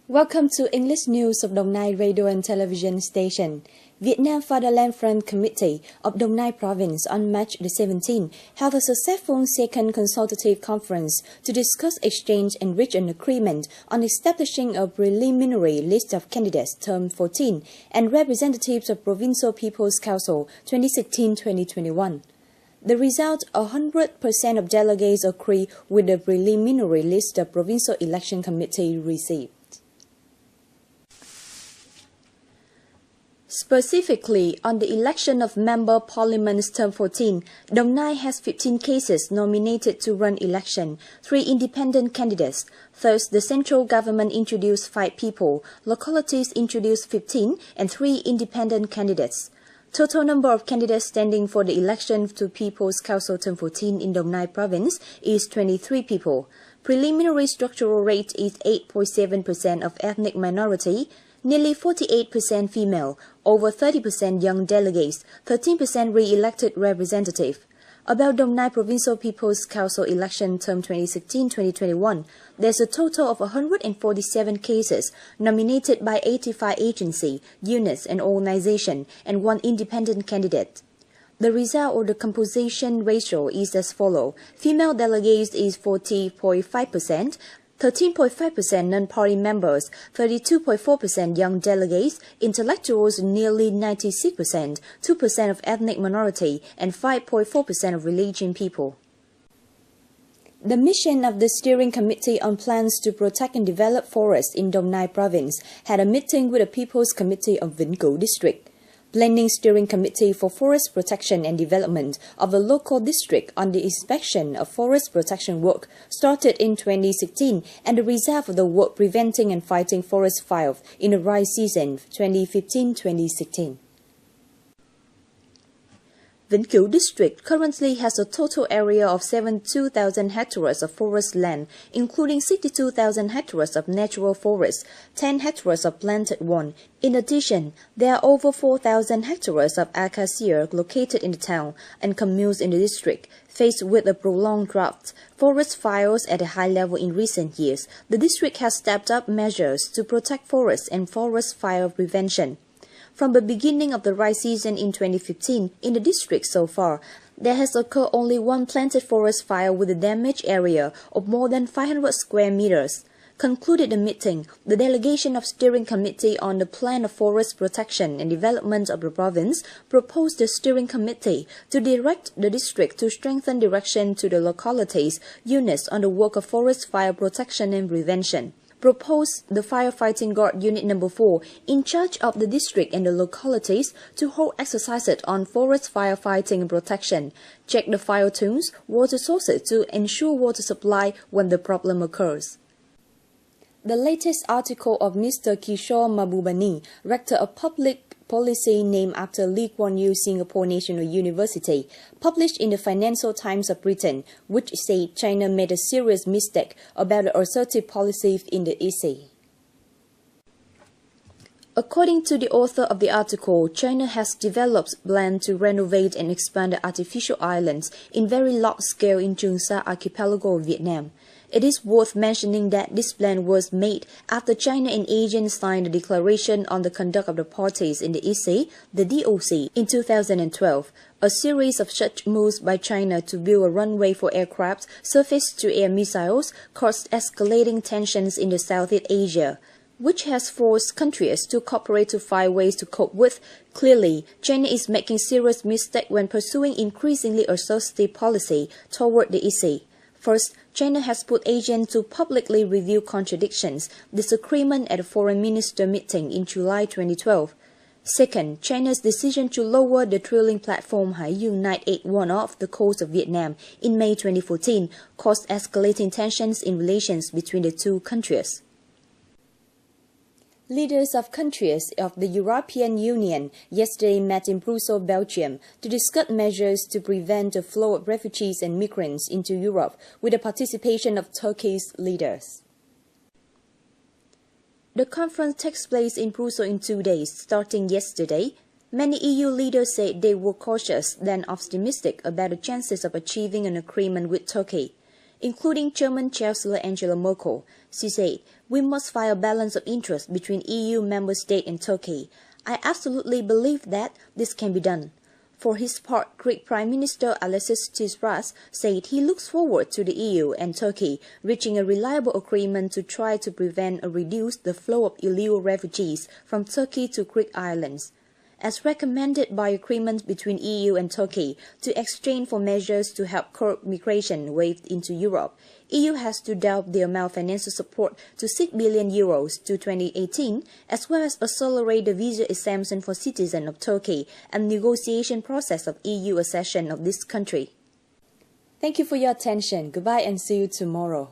Welcome to English News of Đồng Nai Radio and Television Station. Vietnam Fatherland Front Committee of Đồng Nai Province on March the 17th held a successful second consultative conference to discuss, exchange and reach an agreement on establishing a preliminary list of candidates term 14 and representatives of Provincial People's Council 2016-2021. The result, 100% of delegates agree with the preliminary list the Provincial Election Committee received. Specifically, on the election of Member Parliament's term 14, Đồng Nai has 15 cases nominated to run election, 3 independent candidates. Thus, the central government introduced 5 people, localities introduced 15, and 3 independent candidates. Total number of candidates standing for the election to People's Council term 14 in Đồng Nai Province is 23 people. Preliminary structural rate is 8.7% of ethnic minority, nearly 48% female, over 30% young delegates, 13% re-elected representative. About Đồng Nai Provincial People's Council election term 2016-2021, there's a total of 147 cases nominated by 85 agencies, units and organizations, and 1 independent candidate. The result or the composition ratio is as follows. Female delegates is 40.5%, 13.5% non-party members, 32.4% young delegates, intellectuals nearly 96%, 2% of ethnic minority, and 5.4% of religion people. The mission of the Steering Committee on Plans to Protect and Develop Forests in Đồng Nai Province had a meeting with the People's Committee of Vĩnh Cửu District. Planning Steering Committee for Forest Protection and Development of the local district on the inspection of forest protection work started in 2016 and the result of the work preventing and fighting forest fires in the rice season 2015-2016. Vĩnh Cửu District currently has a total area of 72,000 hectares of forest land, including 62,000 hectares of natural forest, 10 hectares of planted one. In addition, there are over 4,000 hectares of acacia located in the town and communes in the district. Faced with a prolonged drought, forest fires at a high level in recent years, the district has stepped up measures to protect forests and forest fire prevention. From the beginning of the rice season in 2015, in the district so far, there has occurred only 1 planted forest fire with a damaged area of more than 500 square meters. Concluded the meeting, the delegation of Steering Committee on the Plan of Forest Protection and Development of the province proposed the Steering Committee to direct the district to strengthen direction to the localities, units on the work of forest fire protection and prevention. Proposed the Firefighting Guard Unit No. 4 in charge of the district and the localities to hold exercises on forest firefighting and protection, check the fire tunes, water sources to ensure water supply when the problem occurs. The latest article of Mr. Kishore Mahbubani, Rector of Public Policy named after Lee Kuan Yew Singapore National University, published in the Financial Times of Britain, which said China made a serious mistake about the assertive policy in the EC. According to the author of the article, China has developed plans to renovate and expand the artificial islands in very large scale in Trường Sa archipelago of Vietnam. It is worth mentioning that this plan was made after China and ASEAN signed the Declaration on the Conduct of the Parties in the EC, the DOC, in 2012. A series of such moves by China to build a runway for aircraft, surface-to-air missiles, caused escalating tensions in the Southeast Asia, which has forced countries to cooperate to find ways to cope with. Clearly, China is making serious mistakes when pursuing increasingly assertive policy toward the EC. First, China has put ASEAN to publicly review contradictions, disagreement at a foreign minister meeting in July 2012. Second, China's decision to lower the drilling platform Hải Dương 981 off the coast of Vietnam in May 2014 caused escalating tensions in relations between the two countries. Leaders of countries of the European Union yesterday met in Brussels, Belgium, to discuss measures to prevent the flow of refugees and migrants into Europe with the participation of Turkey's leaders. The conference takes place in Brussels in 2 days, starting yesterday. Many EU leaders said they were cautious than optimistic about the chances of achieving an agreement with Turkey. including German Chancellor Angela Merkel. She said, "We must find a balance of interest between EU member states and Turkey. I absolutely believe that this can be done." For his part, Greek Prime Minister Alexis Tsipras said he looks forward to the EU and Turkey reaching a reliable agreement to try to prevent or reduce the flow of illegal refugees from Turkey to Greek islands. As recommended by agreement between EU and Turkey to exchange for measures to help curb migration wave into Europe, EU has to double the amount of financial support to 6 billion euros to 2018, as well as accelerate the visa exemption for citizens of Turkey and negotiation process of EU accession of this country. Thank you for your attention. Goodbye and see you tomorrow.